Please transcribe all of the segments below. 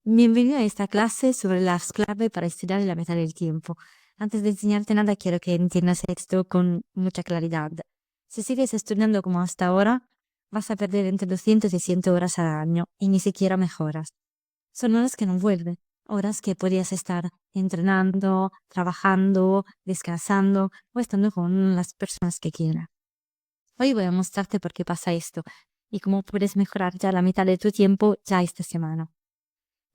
Bienvenido a esta clase sobre las claves para estudiar en la mitad del tiempo. Antes de enseñarte nada, quiero que entiendas esto con mucha claridad. Si sigues estudiando como hasta ahora, vas a perder entre 200 y 100 horas al año y ni siquiera mejoras. Son horas que no vuelven, horas que podrías estar entrenando, trabajando, descansando o estando con las personas que quieras. Hoy voy a mostrarte por qué pasa esto y cómo puedes mejorar ya la mitad de tu tiempo ya esta semana.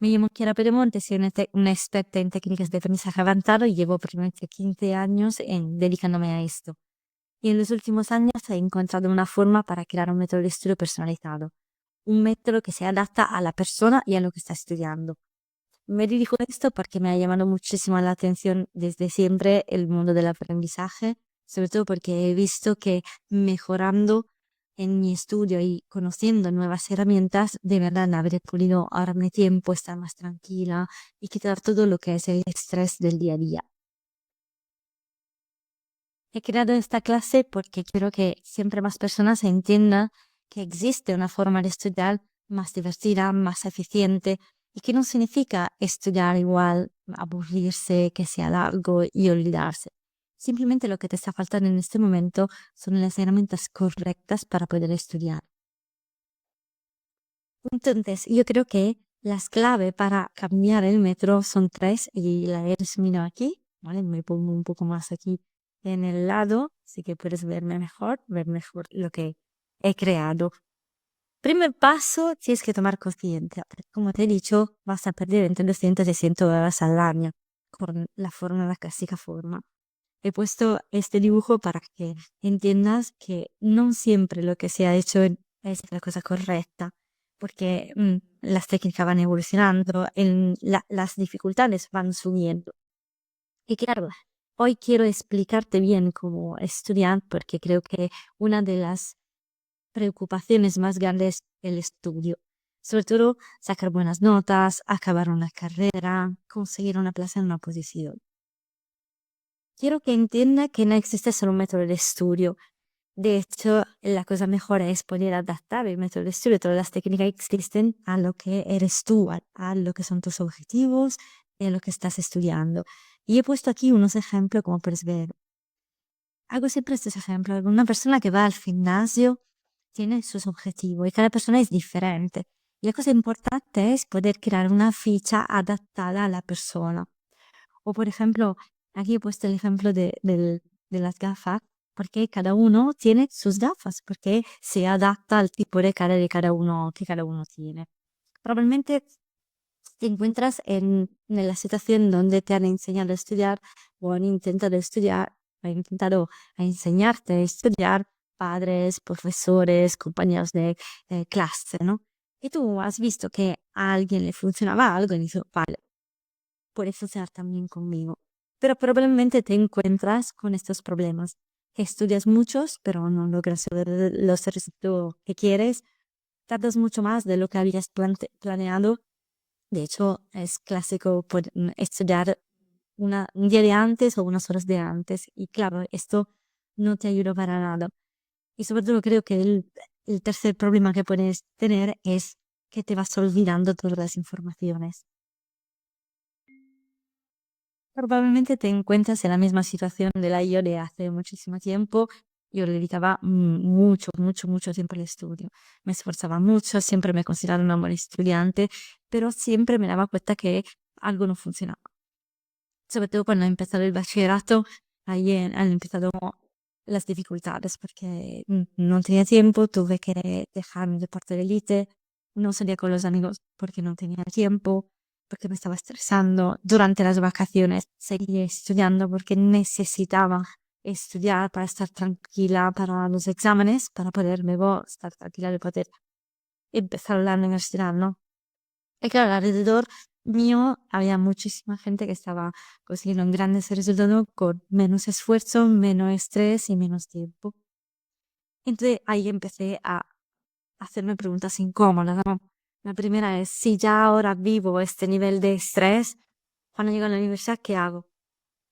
Me llamo Chiara Pedemonte, soy una experta en técnicas de aprendizaje avanzado y llevo aproximadamente 15 años dedicándome a esto. Y en los últimos años he encontrado una forma para crear un método de estudio personalizado, un método que se adapta a la persona y a lo que está estudiando. Me dirijo a esto porque me ha llamado muchísimo la atención desde siempre el mundo del aprendizaje, sobre todo porque he visto que mejorando en mi estudio y conociendo nuevas herramientas, de verdad habré podido ahorrarme tiempo, estar más tranquila y quitar todo lo que es el estrés del día a día. He creado esta clase porque quiero que siempre más personas entiendan que existe una forma de estudiar más divertida, más eficiente y que no significa estudiar igual, aburrirse, que sea largo y olvidarse. Simplemente lo que te está faltando en este momento son las herramientas correctas para poder estudiar. Entonces, yo creo que las claves para cambiar el método son tres y la he resumido aquí, ¿vale? Me pongo un poco más aquí en el lado, así que puedes ver mejor lo que he creado. Primer paso, tienes que tomar conciencia. Como te he dicho, vas a perder entre 200 y 100 horas al año con la clásica forma. He puesto este dibujo para que entiendas que no siempre lo que se ha hecho es la cosa correcta, porque las técnicas van evolucionando, las dificultades van subiendo. Y claro, hoy quiero explicarte bien como estudiante, porque creo que una de las preocupaciones más grandes es el estudio. Sobre todo, sacar buenas notas, acabar una carrera, conseguir una plaza en una posición. Quiero que entienda que no existe solo un método de estudio. De hecho, la cosa mejor es poder adaptar el método de estudio, todas las técnicas que existen a lo que eres tú, a lo que son tus objetivos y a lo que estás estudiando. Y he puesto aquí unos ejemplos, como puedes ver. Hago siempre estos ejemplos. Una persona que va al gimnasio tiene sus objetivos y cada persona es diferente. Y la cosa importante es poder crear una ficha adaptada a la persona. O por ejemplo, aquí he puesto el ejemplo de las gafas, porque cada uno tiene sus gafas, porque se adapta al tipo de cara de cada uno que cada uno tiene. Probablemente te encuentras en la situación donde te han enseñado a estudiar o han intentado estudiar, han intentado a enseñarte a estudiar padres, profesores, compañeros de clase, ¿no? Y tú has visto que a alguien le funcionaba algo y dices, vale, puede funcionar también conmigo. Pero probablemente te encuentras con estos problemas. Estudias muchos, pero no logras los resultados que quieres. Tardas mucho más de lo que habías planeado. De hecho, es clásico estudiar un día de antes o unas horas de antes. Y claro, esto no te ayuda para nada. Y sobre todo creo que el tercer problema que puedes tener es que te vas olvidando todas las informaciones. Probablemente te encuentras en la misma situación de la yo de hace muchísimo tiempo. Yo le dedicaba mucho tiempo al estudio. Me esforzaba mucho, siempre me consideraba una buena estudiante, pero siempre me daba cuenta que algo no funcionaba. Sobre todo cuando he empezado el bachillerato, ahí han empezado las dificultades porque no tenía tiempo, tuve que dejar mi deporte de élite, no salía con los amigos porque no tenía tiempo, porque me estaba estresando. Durante las vacaciones seguía estudiando porque necesitaba estudiar para estar tranquila para los exámenes, para poder luego estar tranquila de poder empezar la universidad, ¿no? Y claro, alrededor mío había muchísima gente que estaba consiguiendo grandes resultados con menos esfuerzo, menos estrés y menos tiempo. Entonces ahí empecé a hacerme preguntas incómodas, ¿no? La primera es, si ya ahora vivo este nivel de estrés, cuando llego a la universidad, ¿qué hago?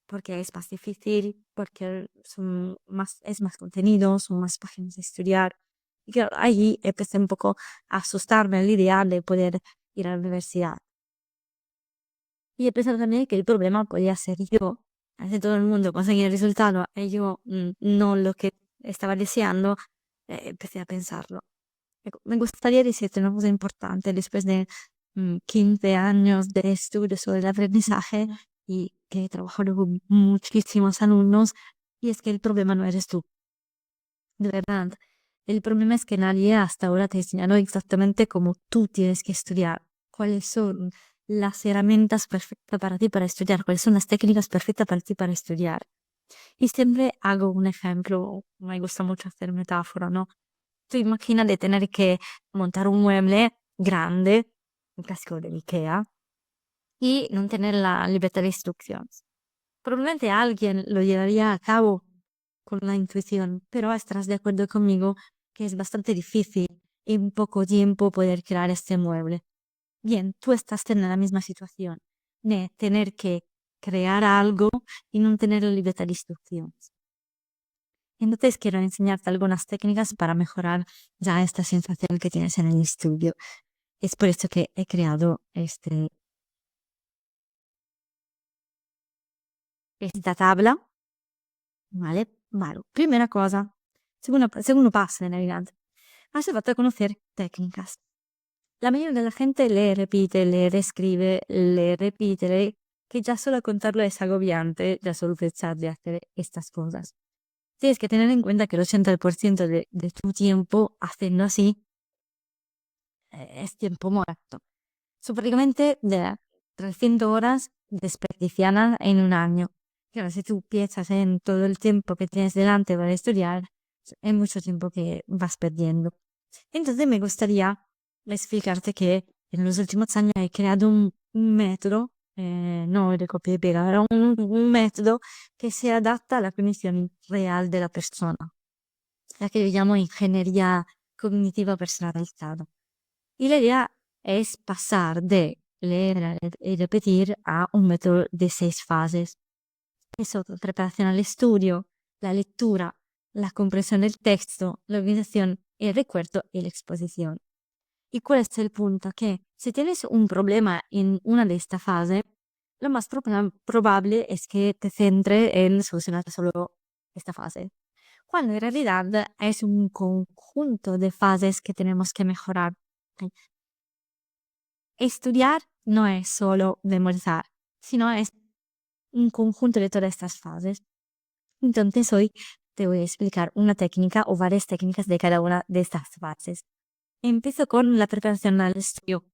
Porque es más difícil, porque es más contenido, son más páginas de estudiar. Y claro, ahí empecé un poco a asustarme la idea de poder ir a la universidad. Y he pensado también que el problema podía ser yo. Hace todo el mundo conseguía el resultado y yo no lo que estaba deseando, empecé a pensarlo. Me gustaría decirte una cosa importante después de 15 años de estudio sobre el aprendizaje y que he trabajado con muchísimos alumnos, y es que el problema no eres tú, de verdad. El problema es que nadie hasta ahora te ha enseñado exactamente cómo tú tienes que estudiar, cuáles son las herramientas perfectas para ti para estudiar, cuáles son las técnicas perfectas para ti para estudiar. Y siempre hago un ejemplo, me gusta mucho hacer metáfora, ¿no? Tú imagínate tener que montar un mueble grande, un clásico de IKEA, y no tener la libertad de instrucción. Probablemente alguien lo llevaría a cabo con la intuición, pero estarás de acuerdo conmigo que es bastante difícil en poco tiempo poder crear este mueble. Bien, tú estás en la misma situación de tener que crear algo y no tener la libertad de instrucción. Entonces quiero enseñarte algunas técnicas para mejorar ya esta sensación que tienes en el estudio. Es por esto que he creado esta tabla, ¿vale? Vale, primera cosa, segundo paso en realidad, hace falta conocer técnicas. La mayoría de la gente le repite, le reescribe, le repite, que ya solo contarlo es agobiante, ya solo pensar de hacer estas cosas. Tienes que tener en cuenta que el 80% de tu tiempo haciendo así es tiempo muerto. Son prácticamente de 300 horas desperdiciadas en un año. Claro, si tú piensas en todo el tiempo que tienes delante para estudiar, es mucho tiempo que vas perdiendo. Entonces me gustaría explicarte que en los últimos años he creado un método, no de copia y pega, era un método que se adapta a la cognición real de la persona, la que yo llamo ingeniería cognitiva personalizada. Y la idea es pasar de leer y repetir a un método de 6 fases. Eso, preparación al estudio, la lectura, la comprensión del texto, la organización, el recuerdo y la exposición. ¿Y cuál es el punto? Que si tienes un problema en una de estas fases, lo más probable es que te centres en solucionar solo esta fase, cuando en realidad es un conjunto de fases que tenemos que mejorar. Estudiar no es solo memorizar, sino es un conjunto de todas estas fases. Entonces hoy te voy a explicar una técnica o varias técnicas de cada una de estas fases. Empiezo con la preparación al estudio.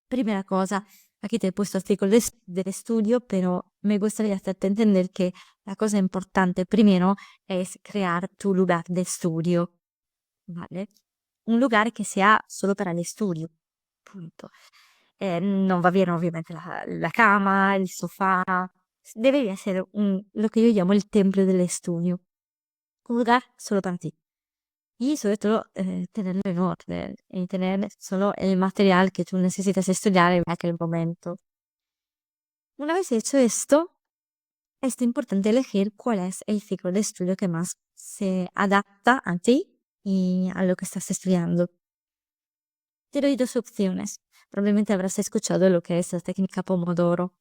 Primera cosa, aquí te he puesto artículo del estudio, pero me gustaría hacerte entender que la cosa importante primero es crear tu lugar de estudio, ¿vale? Un lugar que sea solo para el estudio, punto. Non va bien ovviamente la cama, il sofá, debe essere lo que yo llamo el templo del estudio, un lugar solo para ti. Y sobre todo tenerlo en orden y tener solo el material que tú necesitas estudiar en aquel momento. Una vez hecho esto, es importante elegir cuál es el ciclo de estudio que más se adapta a ti y a lo que estás estudiando. Te doy dos opciones. Probablemente habrás escuchado lo que es la técnica Pomodoro.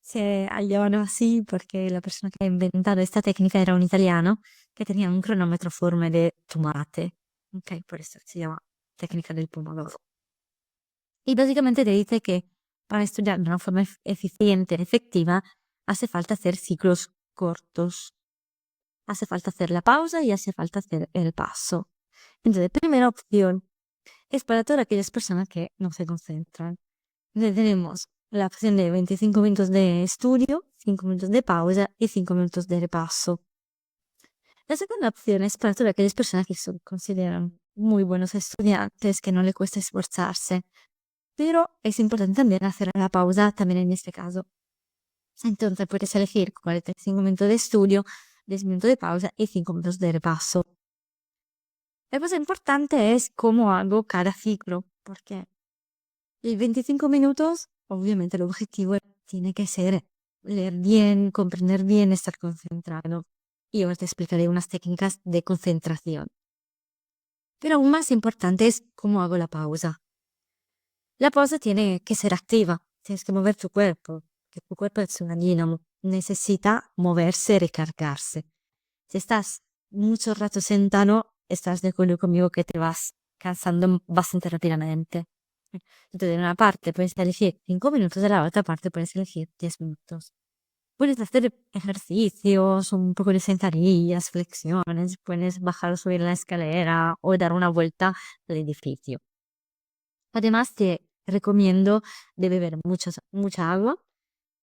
Se llaman así porque la persona que ha inventado esta técnica era un italiano que tenía un cronómetro a forma de tomate. Ok, por eso se llama técnica del pomodoro. Y básicamente te dice que para estudiar de una forma eficiente y efectiva hace falta hacer ciclos cortos. Hace falta hacer la pausa y hace falta hacer el paso. Entonces, primera opción es para todas aquellas personas que no se concentran. Entonces tenemos la opción de 25 minutos de estudio, 5 minutos de pausa y 5 minutos de repaso. La segunda opción es para todas aquellas personas que se consideran muy buenos estudiantes, que no les cuesta esforzarse, pero es importante también hacer la pausa también en este caso. Entonces puedes elegir 45 minutos de estudio, 10 minutos de pausa y 5 minutos de repaso. La cosa importante es cómo hago cada ciclo, porque el 25 minutos, obviamente el objetivo tiene que ser leer bien, comprender bien, estar concentrado. Y ahora te explicaré unas técnicas de concentración. Pero aún más importante es cómo hago la pausa. La pausa tiene que ser activa, tienes que mover tu cuerpo, que tu cuerpo es un dínamo, necesita moverse y recargarse. Si estás mucho rato sentado, estás de acuerdo conmigo que te vas cansando bastante rápidamente. Entonces, de una parte puedes elegir 5 minutos, de la otra parte puedes elegir 10 minutos. Puedes hacer ejercicios, un poco de sentadillas, flexiones, puedes bajar o subir la escalera o dar una vuelta al edificio. Además, te recomiendo de beber mucha agua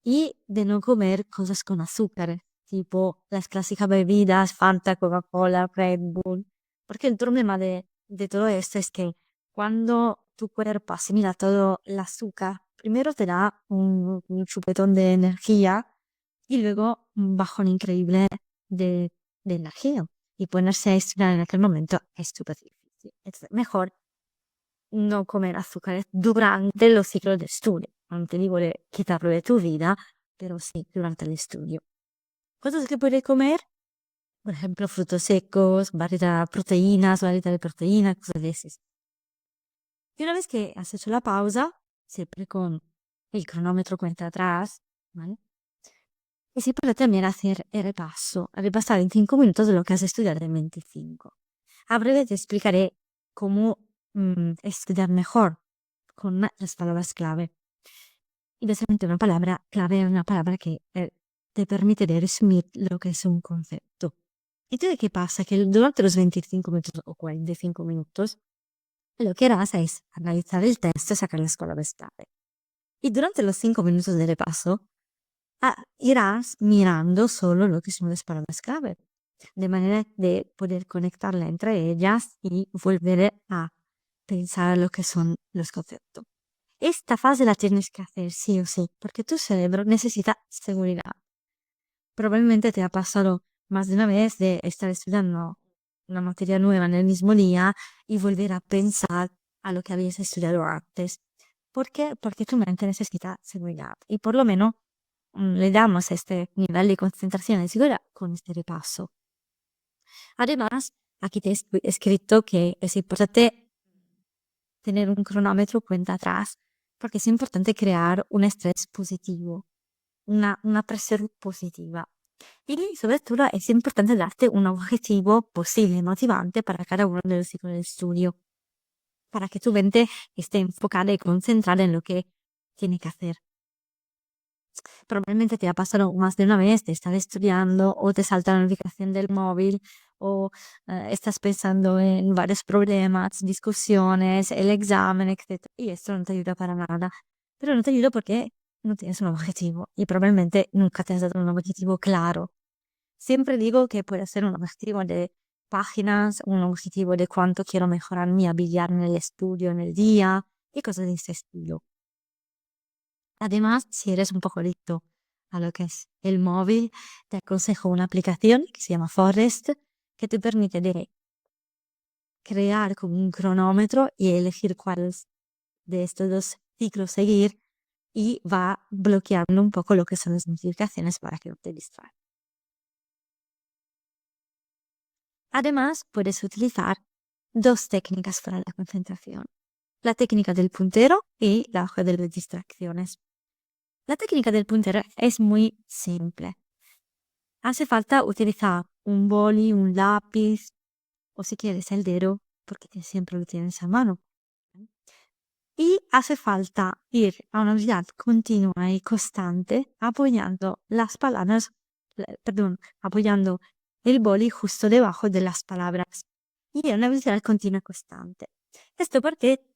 y de no comer cosas con azúcar, tipo las clásicas bebidas, Fanta, Coca-Cola, Red Bull. Porque el problema de todo esto es que cuando tu cuerpo asimila todo el azúcar, primero te da un chupetón de energía y luego un bajón increíble de, de energía. Y ponerse a estudiar en aquel momento es súper difícil. Es mejor no comer azúcares durante los ciclos de estudio. No te digo de quitarlo de tu vida, pero sí durante el estudio. Cosas que puedes comer, por ejemplo, frutos secos, proteínas, barritas de proteína, cosas de esas. Y una vez que has hecho la pausa, siempre con el cronómetro cuenta atrás, ¿vale? Y si puedes también hacer el repaso, repasar en 5 minutos de lo que has estudiado en 25. A breve te explicaré cómo estudiar mejor con las palabras clave. Y básicamente una palabra clave es una palabra que te permite de resumir lo que es un concepto. Entonces, ¿qué pasa? Que durante los 25 minutos o 45 minutos, lo que harás es analizar el texto y sacar las palabras clave. Y durante los 5 minutos de repaso, irás mirando solo lo que son las palabras clave, de manera de poder conectarla entre ellas y volver a pensar lo que son los conceptos. Esta fase la tienes que hacer sí o sí, porque tu cerebro necesita seguridad. Probablemente te ha pasado más de una vez de estar estudiando una materia nueva en el mismo día y volver a pensar a lo que habías estudiado antes. ¿Por qué? Porque tu mente necesita seguridad y por lo menos le damos este nivel de concentración y seguridad con este repaso. Además, aquí te he escrito que es importante tener un cronómetro cuenta atrás, porque es importante crear un estrés positivo, una presión positiva. Y sobre todo es importante darte un objetivo posible, motivante para cada uno de los ciclos de estudio, para que tu mente esté enfocada y concentrada en lo que tiene que hacer. Probablemente te ha pasado más de una vez de estar estudiando o te salta la notificación del móvil o estás pensando en varios problemas, discusiones, el examen, etc. Y esto no te ayuda para nada. Pero no te ayuda porque no tienes un objetivo y probablemente nunca te has dado un objetivo claro. Siempre digo que puede ser un objetivo de páginas, un objetivo de cuánto quiero mejorar mi habilidad en el estudio, en el día y cosas de ese estilo. Además, si eres un poco adicto a lo que es el móvil, te aconsejo una aplicación que se llama Forest, que te permite de crear como un cronómetro y elegir cuáles de estos dos ciclos seguir y va bloqueando un poco lo que son las notificaciones para que no te distraigas. Además, puedes utilizar dos técnicas para la concentración: la técnica del puntero y la hoja de las distracciones. La técnica del puntero es muy simple. Hace falta utilizar un boli, un lápiz o si quieres el dedo, porque siempre lo tienes a mano. Y hace falta ir a una velocidad continua y constante apoyando las palabras, apoyando el boli justo debajo de las palabras y a una velocidad continua y constante. Esto porque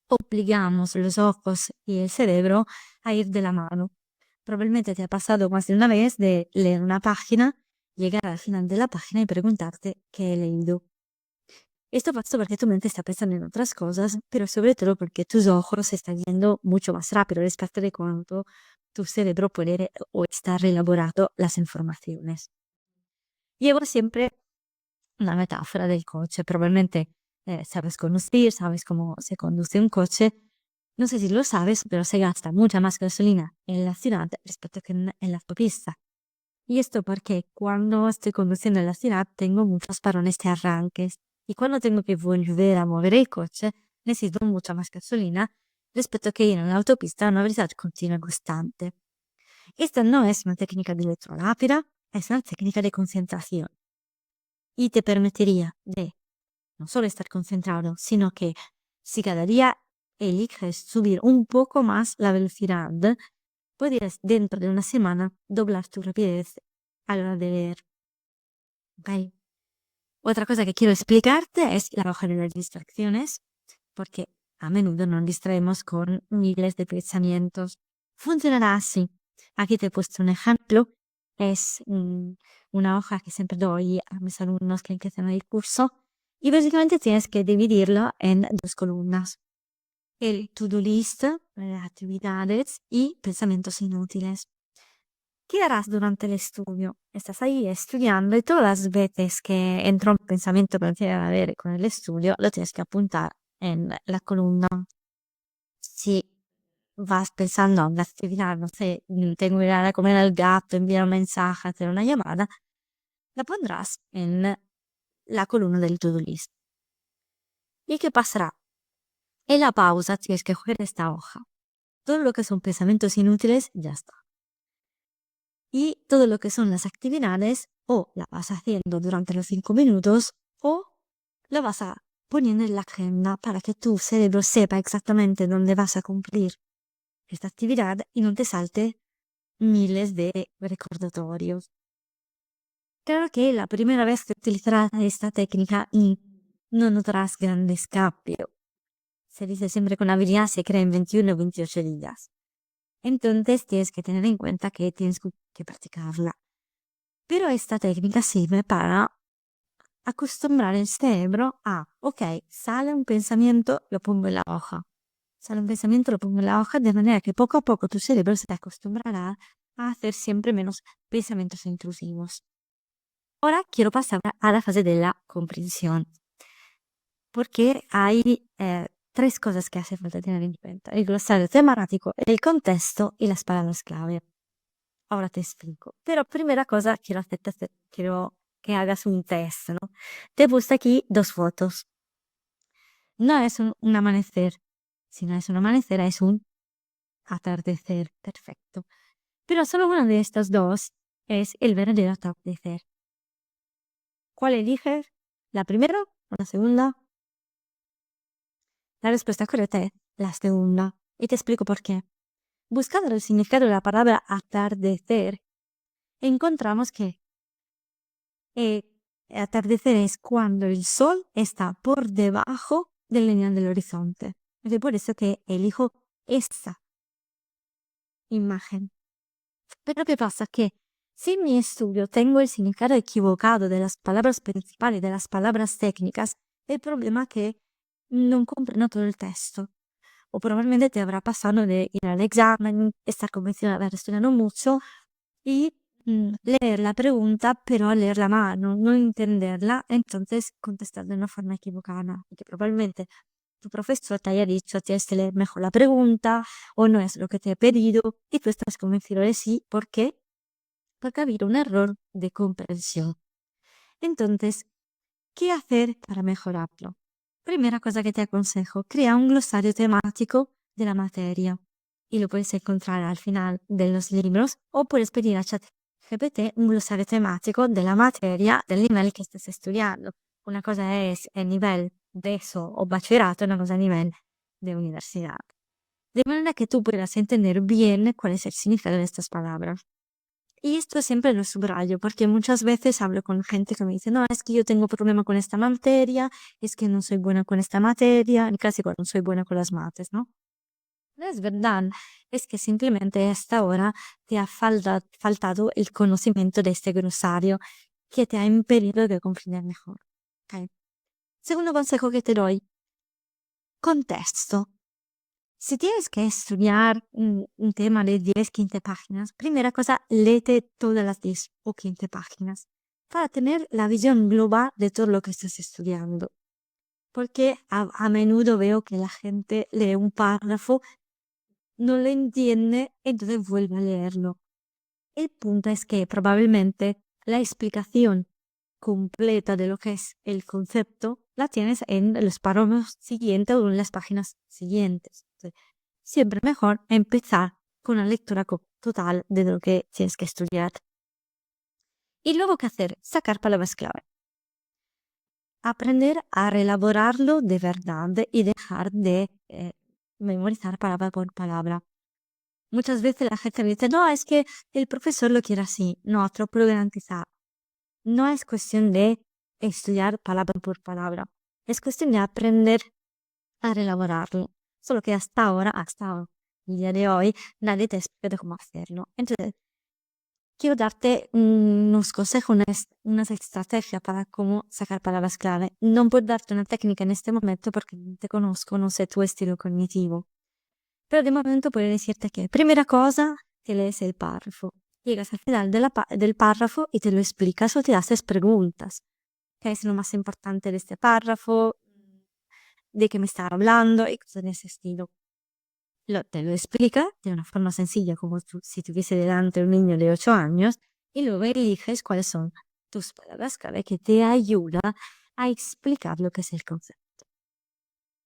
obligamos los ojos y el cerebro a ir de la mano. Probablemente te ha pasado más de una vez de leer una página, llegar al final de la página y preguntarte qué he leído. Esto pasa porque tu mente está pensando en otras cosas, pero sobre todo porque tus ojos están yendo mucho más rápido respecto de cuánto tu cerebro puede o estar elaborando las informaciones. Llevo siempre una metáfora del coche. Probablemente sabes conducir, sabes cómo se conduce un coche. No sé si lo sabes, pero se gasta mucha más gasolina en la ciudad respecto que en la autopista. Y esto porque cuando estoy conduciendo en la ciudad tengo muchos parones de arranques y cuando tengo que volver a mover el coche necesito mucha más gasolina respecto que ir en la autopista a una velocidad continua y constante. Esta no es una técnica de lectura rápida, es una técnica de concentración y te permitiría de no solo estar concentrado, sino que si cada día eliges subir un poco más la velocidad, podrías dentro de una semana doblar tu rapidez a la hora de leer. ¿Ok? Otra cosa que quiero explicarte es la hoja de las distracciones, porque a menudo nos distraemos con miles de pensamientos. Funcionará así. Aquí te he puesto un ejemplo. Es una hoja que siempre doy a mis alumnos que empiezan el curso y básicamente tienes que dividirlo en dos columnas. El to-do list, las actividades y pensamientos inútiles. ¿Qué harás durante el estudio? Estás ahí estudiando y todas las veces que entra un pensamiento que no tiene nada que ver con el estudio, lo tienes que apuntar en la columna. Si vas pensando en una actividad, no sé, tengo que ir a comer al gato, enviar un mensaje, hacer una llamada, la pondrás en la columna del to-do list. ¿Y qué pasará? En la pausa tienes que coger esta hoja. Todo lo que son pensamientos inútiles, ya está. Y todo lo que son las actividades, o la vas haciendo durante los 5 minutos, o la vas a poniendo en la agenda para que tu cerebro sepa exactamente dónde vas a cumplir esta actividad y no te salte miles de recordatorios. Claro que la primera vez que utilizarás esta técnica no notarás grandes cambios. Se dice siempre que una habilidad se crea en 21 o 28 días. Entonces tienes que tener en cuenta que tienes que practicarla. Pero esta técnica sirve para acostumbrar el cerebro a, ok, sale un pensamiento, lo pongo en la hoja. Sale un pensamiento, lo pongo en la hoja, de manera que poco a poco tu cerebro se acostumbrará a hacer siempre menos pensamientos intrusivos. Ahora quiero pasar a la fase de la comprensión, porque hay 3 cosas que hace falta tener en cuenta: el glosario temático, el contexto y las palabras clave. Ahora te explico. Pero primera cosa, quiero que hagas un test, ¿no? Te he puesto aquí 2 fotos. No es un amanecer. Si no es un amanecer, es un atardecer. Perfecto. Pero solo una de estas 2 es el verdadero atardecer. ¿Cuál eliges? ¿La primera o la segunda? La respuesta correcta es la segunda. Y te explico por qué. Buscando el significado de la palabra atardecer, encontramos que atardecer es cuando el sol está por debajo de la línea del horizonte. Es por eso que elijo esta imagen. Pero ¿qué pasa? Que si en mi estudio tengo el significado equivocado de las palabras principales, de las palabras técnicas, el problema es que no comprendo todo el texto. O probablemente te habrá pasado de ir al examen, estar convencido de haber estudiado mucho y leer la pregunta, pero leerla mal, no entenderla, entonces contestar de una forma equivocada. Y que probablemente tu profesor te haya dicho tienes que leer mejor la pregunta o no es lo que te he pedido y tú estás convencido de sí. ¿Por qué? Porque ha habido un error de comprensión. Entonces, ¿qué hacer para mejorarlo? Primera cosa que te aconsejo, crea un glosario temático de la materia y lo puedes encontrar al final de los libros o puedes pedir a ChatGPT un glosario temático de la materia del nivel que estés estudiando. Una cosa es el nivel de eso o bachillerato, una cosa a nivel de universidad. De manera que tú puedas entender bien cuál es el significado de estas palabras. Y esto siempre lo subrayo porque muchas veces hablo con gente que me dice, no, es que yo tengo problema con esta materia, es que no soy buena con esta materia, en clásico no soy buena con las mates, ¿no? No es verdad, es que simplemente hasta ahora te ha faltado el conocimiento de este glosario que te ha impedido de comprender mejor. ¿Ok? Segundo consejo que te doy, contexto. Si tienes que estudiar un tema de 10, 15 páginas, primera cosa, léete todas las 10 o 15 páginas para tener la visión global de todo lo que estás estudiando. Porque a menudo veo que la gente lee un párrafo, no lo entiende, entonces vuelve a leerlo. El punto es que probablemente la explicación completa de lo que es el concepto la tienes en los párrafos siguientes o en las páginas siguientes. siempre mejor empezar con una lectura total de lo que tienes que estudiar. Y luego, ¿qué hacer? Sacar palabras clave. Aprender a reelaborarlo de verdad y dejar de memorizar palabra por palabra. Muchas veces la gente me dice, no, es que el profesor lo quiere así. No, te lo puedo garantizar. No es cuestión de estudiar palabra por palabra. Es cuestión de aprender a reelaborarlo. Solo que hasta el día de hoy, nadie te explica cómo hacerlo. Entonces, quiero darte unos consejos, unas estrategias para cómo sacar palabras clave. No puedo darte una técnica en este momento porque no te conozco, no sé tu estilo cognitivo. Pero de momento puedo decirte que, primera cosa, te lees el párrafo. Llegas al final del párrafo y te lo explicas o te haces preguntas. ¿Qué es lo más importante de este párrafo? ¿De qué me está hablando? Y cosas de ese estilo. Te lo explica de una forma sencilla, como si tuviese delante un niño de 8 años, y luego eliges cuáles son tus palabras clave que te ayuda a explicar lo que es el concepto.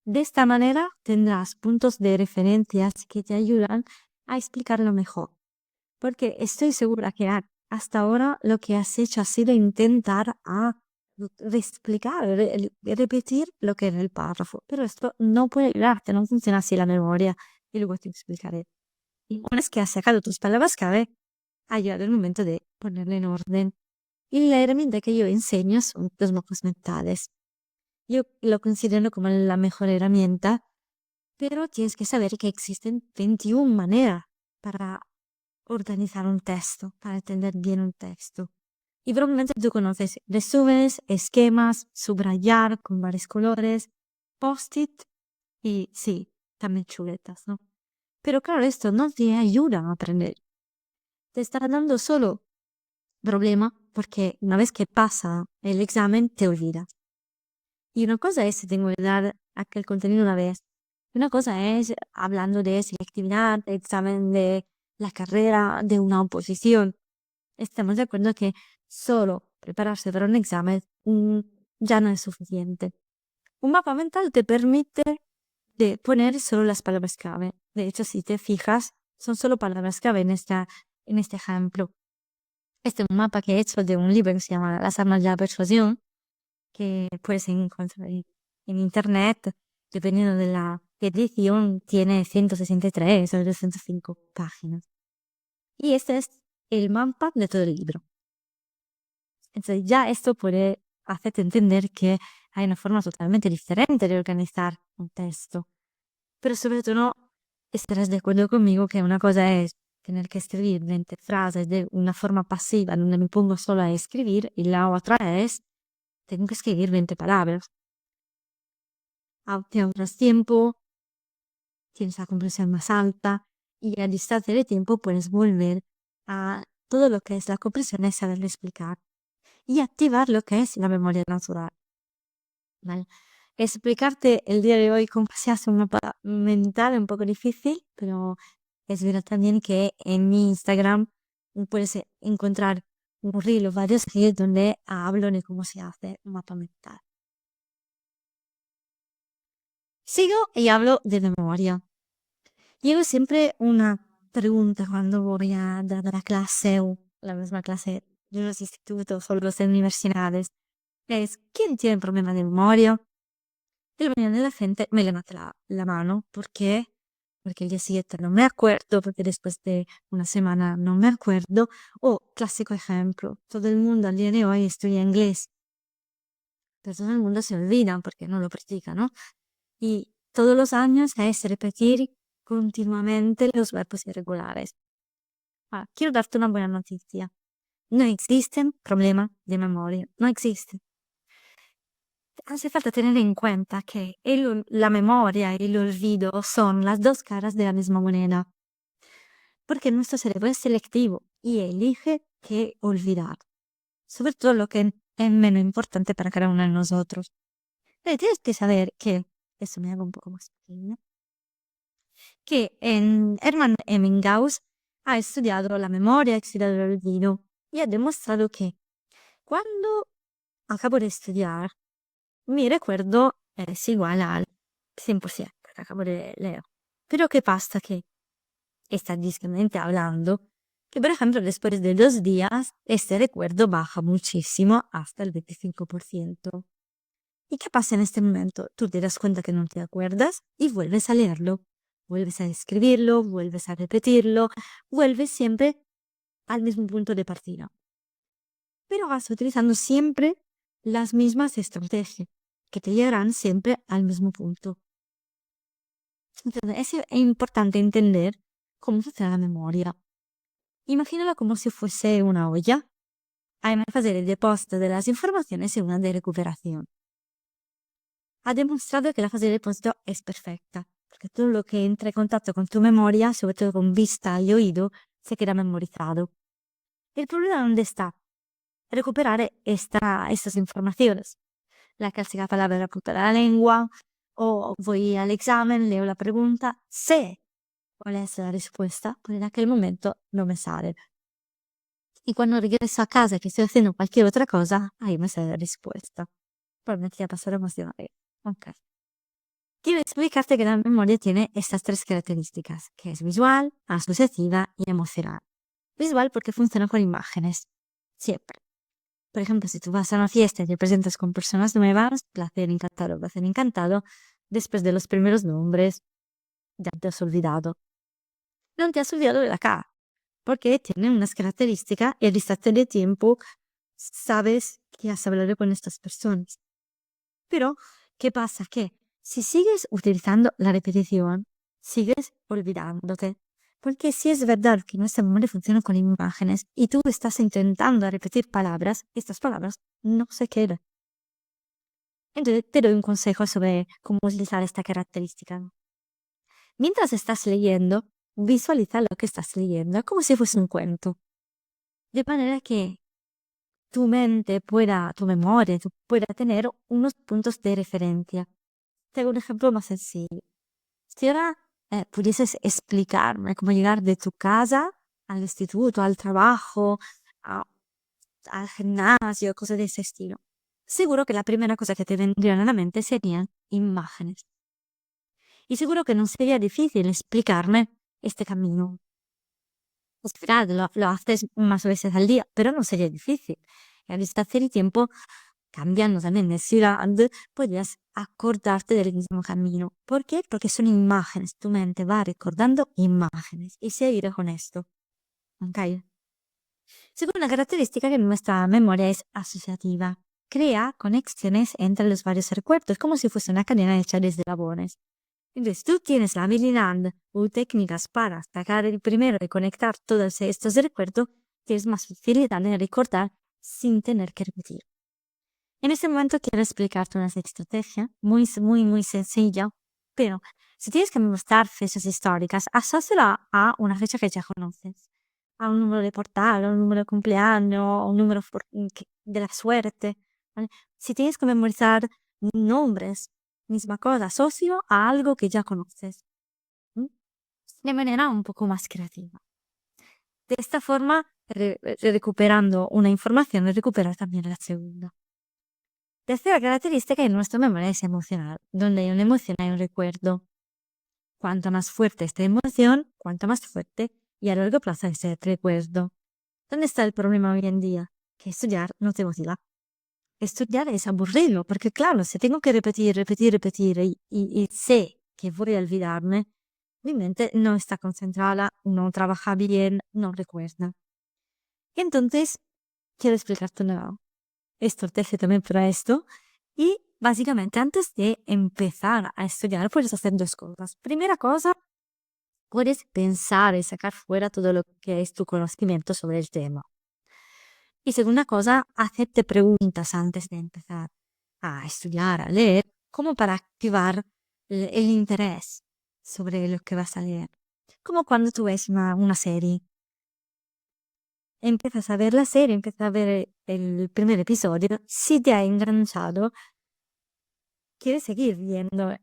De esta manera tendrás puntos de referencias que te ayudan a explicarlo mejor, porque estoy segura que hasta ahora lo que has hecho ha sido intentar explicar, repetir lo que era el párrafo, pero esto no puede ayudarte, no funciona así la memoria, y luego te explicaré. Y una vez que has sacado tus palabras clave, ha llegado el momento de ponerle en orden. Y la herramienta que yo enseño son los mapas mentales. Yo lo considero como la mejor herramienta, pero tienes que saber que existen 21 maneras para organizar un texto, para entender bien un texto. Y probablemente tú conoces resúmenes, esquemas, subrayar con varios colores, post-it y sí, también chuletas, ¿no? Pero claro, esto no te ayuda a aprender. Te está dando solo problema porque una vez que pasa el examen te olvidas. Y una cosa es si tengo que dar aquel contenido una vez. Una cosa es hablando de selectividad, de examen de la carrera, de una oposición. Estamos de acuerdo que solo prepararse para un examen ya no es suficiente. Un mapa mental te permite de poner solo las palabras clave. De hecho, si te fijas, son solo palabras clave en este ejemplo. Este es un mapa que he hecho de un libro que se llama Las armas de la persuasión, que puedes encontrar en internet, dependiendo de la edición, tiene 163 o 205 páginas. Y este es el mapa de todo el libro. Entonces ya esto puede hacerte entender que hay una forma totalmente diferente de organizar un texto. Pero sobre todo estarás de acuerdo conmigo que una cosa es tener que escribir 20 frases de una forma pasiva, donde me pongo solo a escribir, y la otra es, tengo que escribir 20 palabras. Te ahorras tiempo, tienes la comprensión más alta, y a distancia de tiempo puedes volver a todo lo que es la comprensión y saberlo explicar, y activar lo que es la memoria natural. ¿Vale? Explicarte el día de hoy cómo se hace un mapa mental es un poco difícil, pero es verdad también que en mi Instagram puedes encontrar un reel o varios reels donde hablo de cómo se hace un mapa mental. Sigo y hablo de memoria. Llevo siempre una pregunta cuando voy a dar la clase o la misma clase de los institutos o las universidades. Es, ¿quién tiene problema de memoria? Y la mayoría de la gente me levanta la mano. ¿Por qué? Porque el día siguiente no me acuerdo, porque después de una semana no me acuerdo. O, clásico ejemplo, todo el mundo al día de hoy estudia inglés, pero todo el mundo se olvida porque no lo practica, ¿no? Y todos los años es repetir continuamente los verbos irregulares. Quiero darte una buena noticia. No existen problemas de memoria, no existen. Hace falta tener en cuenta que la memoria y el olvido son las dos caras de la misma moneda, porque nuestro cerebro es selectivo y elige qué olvidar, sobre todo lo que es menos importante para cada uno de nosotros. Pero tienes que saber que, eso me hago un poco más pequeña, que Hermann Ebbinghaus ha estudiado la memoria, ha estudiado el olvido y ha demostrado que cuando acabo de estudiar, mi recuerdo es igual al 100% que acabo de leer. Pero ¿qué pasa? Que estadísticamente hablando, que por ejemplo después de 2 días este recuerdo baja muchísimo hasta el 25%. ¿Y qué pasa en este momento? Tú te das cuenta que no te acuerdas y vuelves a leerlo, vuelves a escribirlo, vuelves a repetirlo, vuelves siempre al mismo punto de partida. Pero vas utilizando siempre las mismas estrategias que te llevarán siempre al mismo punto. Entonces es importante entender cómo funciona la memoria. Imagínala como si fuese una olla. Hay que hacer el depósito de las informaciones en una de recuperación. Ha demostrado que la fase de depósito es perfecta, porque todo lo que entra en contacto con tu memoria, sobre todo con vista y oído, se queda memorizado. El problema dónde está? Recuperar estas informaciones. La clásica palabra la punta de la lengua, o voy al examen, leo la pregunta, sé cuál es la respuesta, pero en aquel momento no me sale. Y cuando regreso a casa que estoy haciendo cualquier otra cosa, ahí me sale la respuesta. Probablemente ya pasó emocional. Ok. Quiero explicarte que la memoria tiene estas 3 características, que es visual, asociativa y emocional. Visual porque funciona con imágenes, siempre. Por ejemplo, si tú vas a una fiesta y te presentas con personas nuevas, placer encantado, después de los primeros nombres, ya te has olvidado. No te has olvidado de la cara, porque tiene unas características y al instante de tiempo sabes que has hablado con estas personas. Pero, ¿qué pasa? Que si sigues utilizando la repetición, sigues olvidándote. Porque si es verdad que nuestra memoria funciona con imágenes y tú estás intentando repetir palabras, estas palabras no se quedan. Entonces te doy un consejo sobre cómo utilizar esta característica. Mientras estás leyendo, visualiza lo que estás leyendo como si fuese un cuento. De manera que tu mente tu memoria, pueda tener unos puntos de referencia. Te hago un ejemplo más sencillo. Si ahora pudieses explicarme cómo llegar de tu casa al instituto, al trabajo, al gimnasio, cosas de ese estilo, seguro que la primera cosa que te vendría a la mente serían imágenes. Y seguro que no sería difícil explicarme este camino. Es verdad, lo haces más veces al día, pero no sería difícil. Y al distancia de tiempo, cambiando también de ciudad, podrías acordarte del mismo camino. ¿Por qué? Porque son imágenes. Tu mente va recordando imágenes y seguir con esto. ¿Ok? Segunda característica que nuestra memoria es asociativa. Crea conexiones entre los varios recuerdos, como si fuese una cadena hecha de eslabones. Entonces, tú tienes la habilidad o técnicas para sacar el primero y conectar todos estos recuerdos, tienes más facilidad en recordar sin tener que repetir. En este momento quiero explicarte una estrategia muy, muy, muy sencilla, pero si tienes que mostrar fechas históricas, asóciala a una fecha que ya conoces, a un número de portal, a un número de cumpleaños, a un número de la suerte. ¿Vale? Si tienes que memorizar nombres, misma cosa, asocio a algo que ya conoces. ¿Mm? De manera un poco más creativa. De esta forma, recuperando una información, recuperar también la segunda. Tercera característica de nuestra memoria es emocional. Donde hay una emoción hay un recuerdo. Cuanto más fuerte esta emoción, cuanto más fuerte y a largo plazo ese recuerdo. ¿Dónde está el problema hoy en día? Que estudiar no te motiva. Estudiar es aburrido, porque claro, si tengo que repetir y sé que voy a olvidarme, mi mente no está concentrada, no trabaja bien, no recuerda. Entonces, quiero explicarte una estrategia también para esto. Y básicamente antes de empezar a estudiar, puedes hacer 2 cosas. Primera cosa, puedes pensar y sacar fuera todo lo que es tu conocimiento sobre el tema. Y segunda cosa, hacerte preguntas antes de empezar a estudiar, a leer, como para activar el interés sobre lo que vas a leer. Como cuando tú ves una serie. Empiezas a ver la serie, empiezas a ver el primer episodio, si te ha enganchado, quieres seguir viendo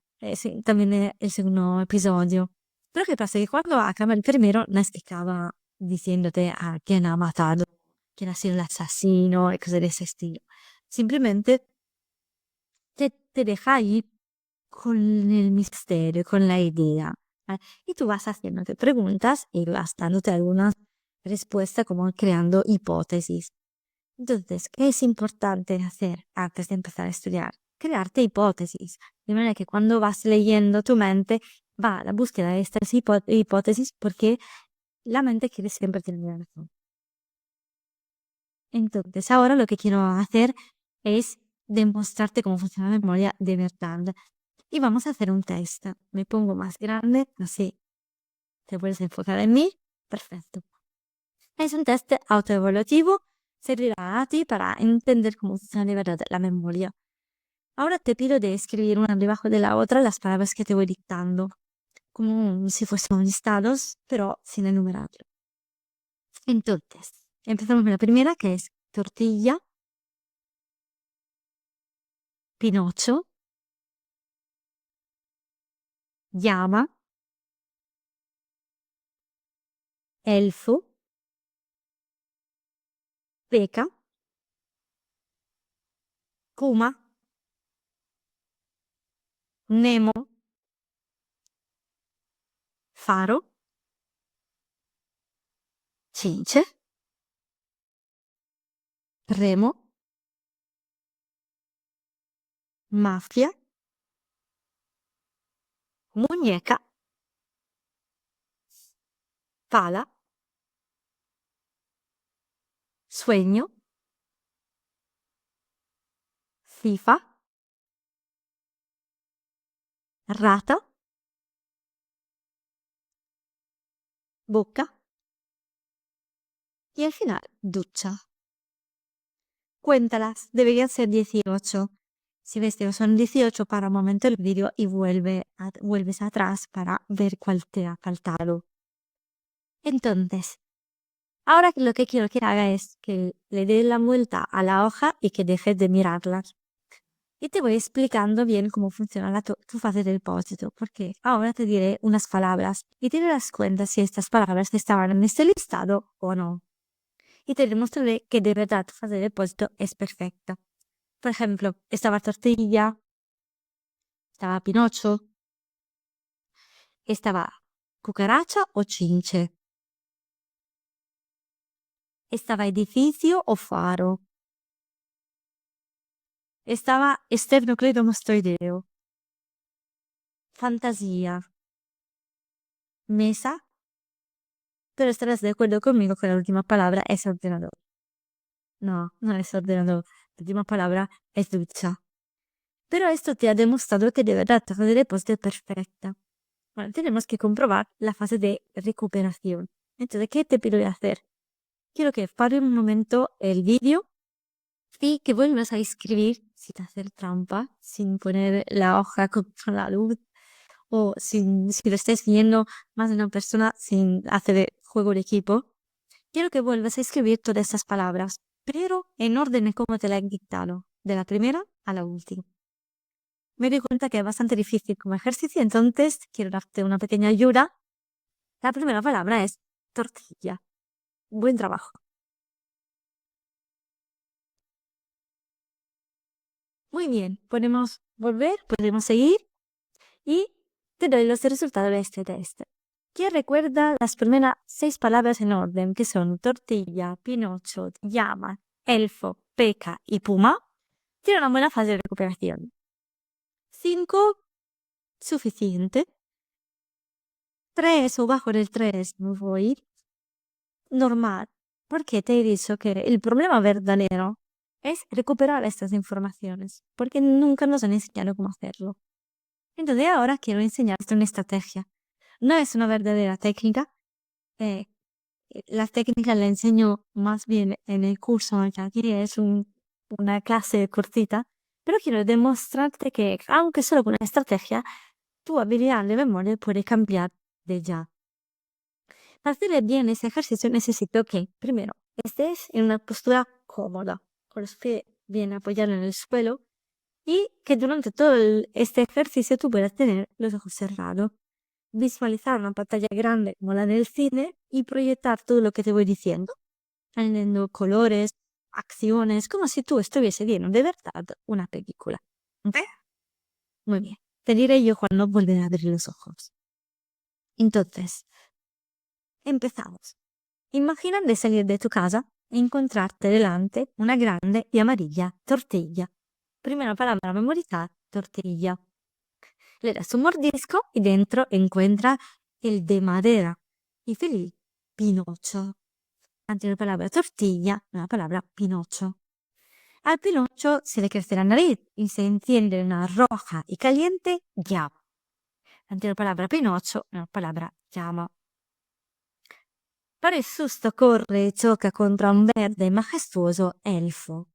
también el segundo episodio. Pero ¿qué pasa? Que cuando acaba el primero, no es que acaba diciéndote a quién ha matado, quién ha sido el asesino y cosas de ese estilo. Simplemente te deja ir con el misterio, con la idea. Y tú vas haciéndote preguntas y vas dándote algunas respuestas como creando hipótesis. Entonces, ¿qué es importante hacer antes de empezar a estudiar? Crearte hipótesis, de manera que cuando vas leyendo tu mente va a la búsqueda de estas hipótesis porque la mente quiere siempre tener la razón. Entonces, ahora lo que quiero hacer es demostrarte cómo funciona la memoria de verdad. Y vamos a hacer un test. Me pongo más grande, así te puedes enfocar en mí. Perfecto. Es un test autoevaluativo. Servirá a ti para entender cómo funciona de verdad la memoria. Ahora te pido de escribir una debajo de la otra las palabras que te voy dictando, como si fuesen listados, pero sin enumerarlo. Entonces, empezamos con la primera, que es tortilla, Pinocho, llama, elfo, peca, Kuma, Nemo, faro, Cince, Remo, mafia, muñeca, pala, sueño, FIFA, rata, boca y al final ducha. Cuéntalas, deberían ser 18. Si ves que son 18, para un momento el vídeo y vuelves atrás para ver cuál te ha faltado. Entonces, ahora lo que quiero que haga es que le des la vuelta a la hoja y que dejes de mirarlas. Y te voy explicando bien cómo funciona tu fase del depósito, porque ahora te diré unas palabras y te darás cuenta si estas palabras estaban en este listado o no. Y te demostraré que de verdad tu fase de depósito es perfecta. Por ejemplo, estaba tortilla, estaba Pinocho, estaba cucaracha o Cince, estaba edificio o faro, estaba esternocleidomastoideo, fantasía, mesa, pero estarás de acuerdo conmigo que la última palabra es ordenador. No, no es ordenador, la última palabra es ducha. Pero esto te ha demostrado que de verdad tu fase de depósito es perfecta. Bueno, tenemos que comprobar la fase de recuperación. Entonces, ¿qué te pido de hacer? Quiero que pare un momento el vídeo y que vuelvas a escribir sin hacer trampa, sin poner la hoja contra la luz o si lo estés viendo más de una persona sin hacer juego de equipo. Quiero que vuelvas a escribir todas estas palabras, pero en orden de cómo te la he dictado, de la primera a la última. Me doy cuenta que es bastante difícil como ejercicio, entonces quiero darte una pequeña ayuda. La primera palabra es tortilla. Buen trabajo. Muy bien, podemos volver, podemos seguir y te doy los resultados de este test. Que recuerda las primeras 6 palabras en orden, que son tortilla, Pinocho, llama, elfo, peca y puma. Tiene una buena fase de recuperación. 5, suficiente. 3 o bajo del 3, me voy. Normal, porque te he dicho que el problema verdadero es recuperar estas informaciones, porque nunca nos han enseñado cómo hacerlo. Entonces ahora quiero enseñarte una estrategia. No es una verdadera técnica. Las técnicas las enseño más bien en el curso, que aquí es una clase cortita, pero quiero demostrarte que aunque solo con una estrategia, tu habilidad de memoria puede cambiar de ya. Para hacer bien ese ejercicio necesito que, primero, estés en una postura cómoda, con los pies bien apoyados en el suelo y que durante todo este ejercicio tú puedas tener los ojos cerrados, visualizar una pantalla grande como la del cine y proyectar todo lo que te voy diciendo, añadiendo colores, acciones, como si tú estuvieses viendo de verdad una película. ¿Ok? Muy bien. Te diré yo cuando volveré a abrir los ojos. Entonces, empezamos. Imagina de salir de tu casa e encontrarte delante una grande y amarilla tortilla. Primera palabra memorizar, tortilla. Le das un mordisco y dentro encuentra el de madera y feliz, Pinocho. Antes la palabra tortilla, la palabra Pinocho. Al Pinocho se le crece la nariz y se enciende una roja y caliente llama. Antes la palabra Pinocho, la palabra llama. Para el susto corre y choca contra un verde majestuoso elfo.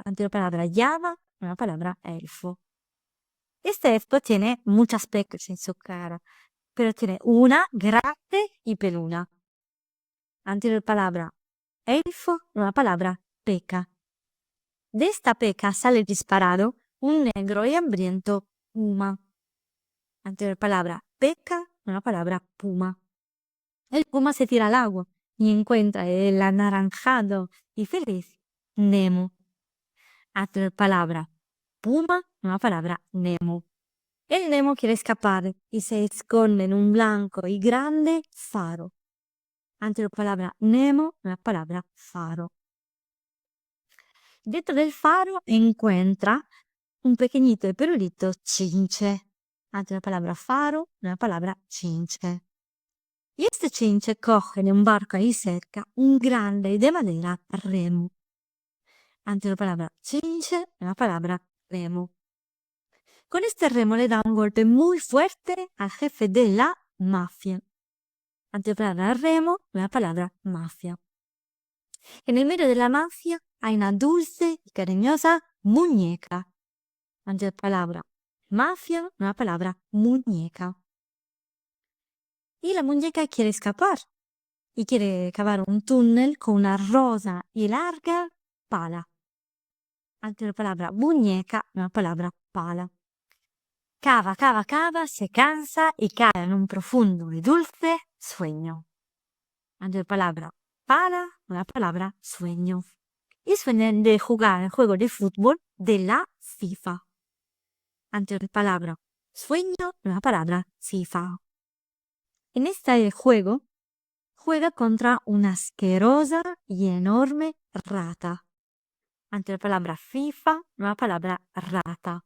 Antes la palabra llama, la palabra elfo. Este elfo tiene muchas pecas en su cara, pero tiene una grande y peluna. Antes la palabra elfo, la palabra peca. De esta peca sale disparado un negro y hambriento puma. Antes la palabra peca, la palabra puma. El puma se tira al agua y encuentra el anaranjado y feliz Nemo. Antes la palabra puma, la palabra Nemo. El Nemo quiere escapar y se esconde en un blanco y grande faro. Antes la palabra Nemo, la palabra faro. Dentro del faro encuentra un pequeñito y perulito chinche. Antes la palabra faro, la palabra chinche. Y este chinche coge en un barco ahí cerca un grande y de madera remo. Antes la palabra chinche, la palabra remo. Con este remo le da un golpe muy fuerte al jefe de la mafia. Antes la palabra remo, la palabra mafia. En el medio de la mafia hay una dulce y cariñosa muñeca. Antes la palabra mafia, la palabra muñeca. Y la muñeca quiere escapar y quiere cavar un túnel con una rosa y larga pala. Antes la palabra muñeca, la palabra pala. Cava, cava, cava, se cansa y cae en un profundo y dulce sueño. Antes la palabra pala, la palabra sueño. Y sueña de jugar el juego de fútbol de la FIFA. Antes la palabra sueño, la palabra FIFA. En este juego juega contra una asquerosa y enorme rata. Antes la palabra FIFA, la palabra rata.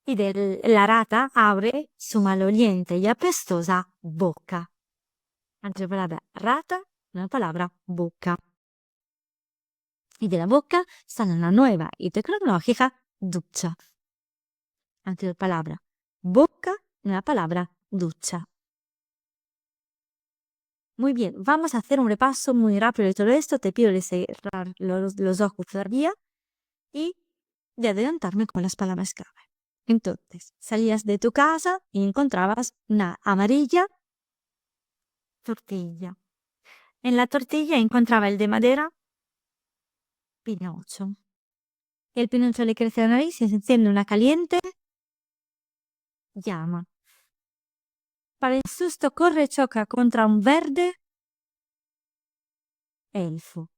Y la rata abre su maloliente y apestosa boca. Antes la palabra rata, la palabra boca. Y de la boca sale una nueva y tecnológica ducha. Antes la palabra boca, la palabra ducha. Muy bien, vamos a hacer un repaso muy rápido de todo esto. Te pido de cerrar los ojos todavía y de adelantarme con las palabras clave. Entonces, salías de tu casa y encontrabas una amarilla tortilla. En la tortilla encontraba el de madera Pinocho. El Pinocho le crece la nariz y se enciende una caliente llama. Para el susto corre y choca contra un verde elfo.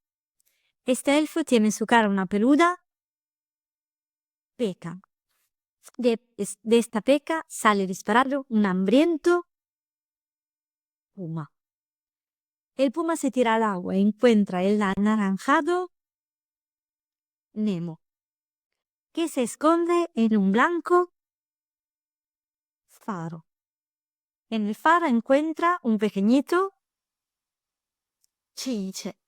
Este elfo tiene en su cara una peluda peca. De esta peca sale disparado un hambriento puma. El puma se tira al agua e encuentra el anaranjado Nemo, que se esconde en un blanco faro. En el faro encuentra un pequeñito chinche,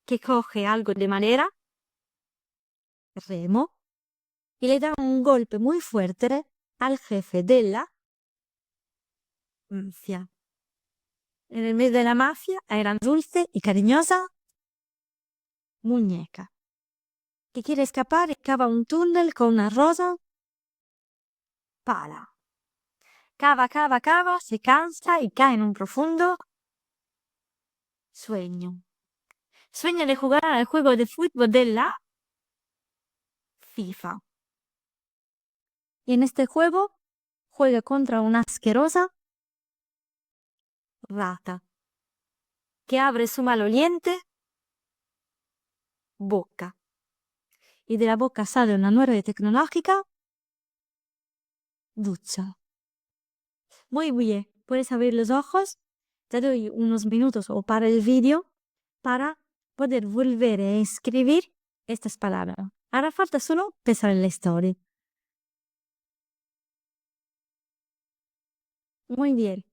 que coge algo de madera, remo, y le da un golpe muy fuerte al jefe de la mafia. En el medio de la mafia era dulce y cariñosa muñeca, que quiere escapar y cava un túnel con una rosa pala. Cava, cava, cava, se cansa y cae en un profundo sueño. Sueña de jugar al juego de fútbol de la FIFA. Y en este juego juega contra una asquerosa rata, que abre su maloliente boca. Y de la boca sale una nueva y tecnológica ducha. Muy bien, puedes abrir los ojos, te doy unos minutos o para el vídeo para poder volver a escribir estas palabras. Ahora falta solo pensar en la historia. Muy bien.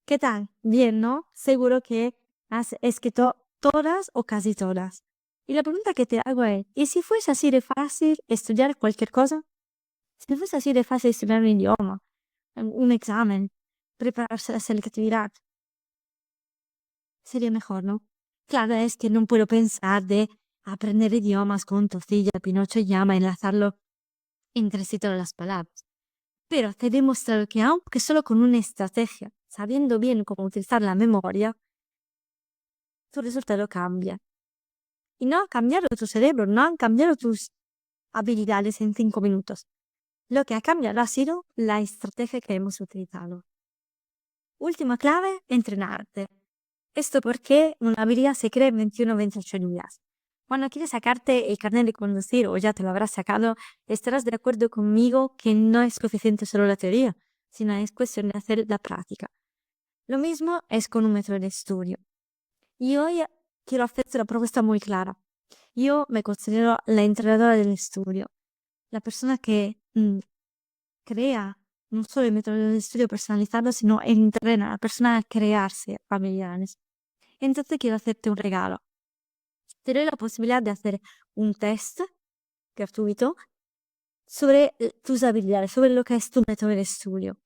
¿Qué tal? Bien, ¿no? Seguro que has escrito todas o casi todas. Y la pregunta que te hago es, ¿y si fuese así de fácil estudiar cualquier cosa? Si fuese así de fácil estudiar un idioma, un examen, prepararse a la selectividad, sería mejor, ¿no? Claro, es que no puedo pensar de aprender idiomas con Tocilla, Pinocho llama, enlazarlo entre sí todas las palabras. Pero te he demostrado que aunque solo con una estrategia, sabiendo bien cómo utilizar la memoria, tu resultado cambia. Y no ha cambiado tu cerebro, no han cambiado tus habilidades en 5 minutos. Lo que ha cambiado ha sido la estrategia que hemos utilizado. Última clave, entrenarte. Esto porque una habilidad se crea en 21 o 28 días. Cuando quieres sacarte el carnet de conducir o ya te lo habrás sacado, estarás de acuerdo conmigo que no es suficiente solo la teoría, sino es cuestión de hacer la práctica. Lo mismo es con un método de estudio. Y hoy quiero hacerte una propuesta muy clara. Yo me considero la entrenadora del estudio, la persona que crea no solo el método de estudio personalizado, sino entrena a la persona a crearse habilidades. Entonces quiero hacerte un regalo. Te doy la posibilidad de hacer un test gratuito sobre tus habilidades, sobre lo que es tu método de estudio.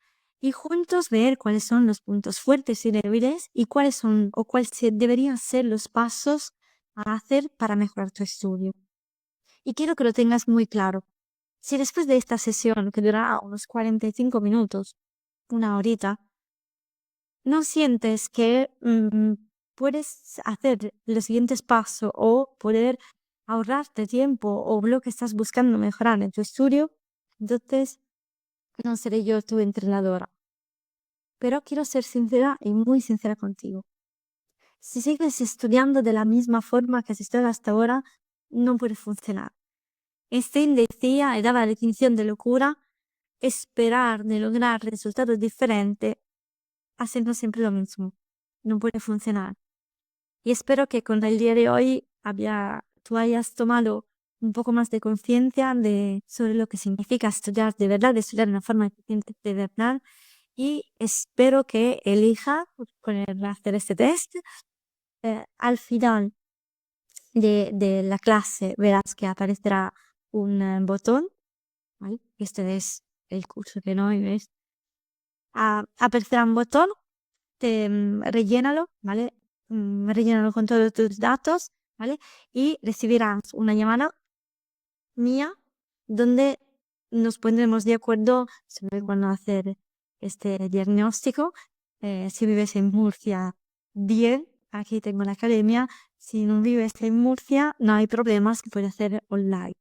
Y juntos ver cuáles son los puntos fuertes y débiles y cuáles son o cuáles deberían ser los pasos a hacer para mejorar tu estudio. Y quiero que lo tengas muy claro. Si después de esta sesión, que durará unos 45 minutos, una horita, no sientes que puedes hacer los siguientes pasos o poder ahorrarte tiempo o lo que estás buscando mejorar en tu estudio, entonces no seré yo tu entrenadora. Pero quiero ser sincera y muy sincera contigo. Si sigues estudiando de la misma forma que has estudiado hasta ahora, no puede funcionar. Einstein decía y daba la definición de locura, esperar de lograr resultados diferentes haciendo siempre lo mismo. No puede funcionar. Y espero que con el día de hoy tú hayas tomado un poco más de conciencia sobre lo que significa estudiar de verdad, de estudiar de una forma eficiente de verdad. Y espero que elija hacer este test. Al final de la clase verás que aparecerá un botón, ¿vale? Este es el curso que no ves. Aparecerá un botón, rellénalo, ¿vale? Rellénalo con todos tus datos, ¿vale? Y recibirás una llamada mía donde nos pondremos de acuerdo sobre cuándo hacer este diagnóstico. Si vives en Murcia, bien, aquí tengo la academia. Si no vives en Murcia, no hay problemas, que puedes hacer online.